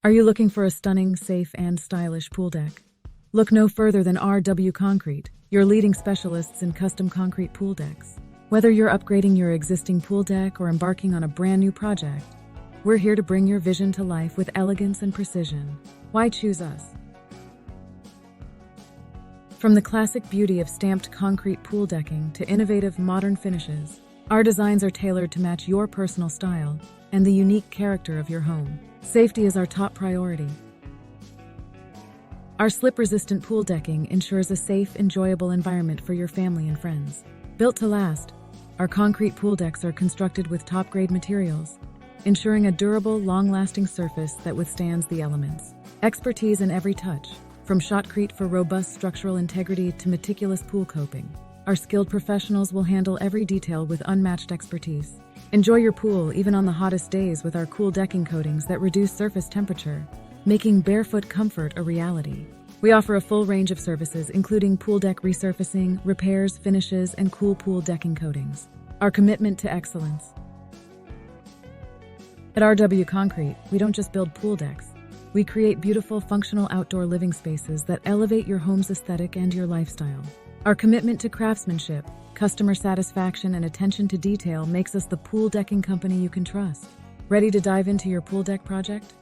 Are you looking for a stunning, safe, and stylish pool deck? Look no further than RW Concrete, your leading specialists in custom concrete pool decks. Whether you're upgrading your existing pool deck or embarking on a brand new project, we're here to bring your vision to life with elegance and precision. Why choose us? From the classic beauty of stamped concrete pool decking to innovative modern finishes, our designs are tailored to match your personal style and the unique character of your home. Safety is our top priority. Our slip-resistant pool decking ensures a safe, enjoyable environment for your family and friends. Built to last, our concrete pool decks are constructed with top-grade materials, ensuring a durable, long-lasting surface that withstands the elements. Expertise in every touch, from shotcrete for robust structural integrity to meticulous pool coping. Our skilled professionals will handle every detail with unmatched expertise. Enjoy your pool even on the hottest days with our cool decking coatings that reduce surface temperature, making barefoot comfort a reality. We offer a full range of services, including pool deck resurfacing, repairs, finishes, and cool pool decking coatings. Our commitment to excellence. At RW Concrete, we don't just build pool decks. We create beautiful, functional outdoor living spaces that elevate your home's aesthetic and your lifestyle. Our commitment to craftsmanship, customer satisfaction, and attention to detail makes us the pool decking company you can trust. Ready to dive into your pool deck project?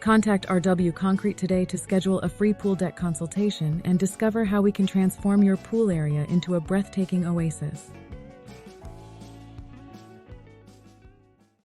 Contact RW Concrete today to schedule a free pool deck consultation and discover how we can transform your pool area into a breathtaking oasis.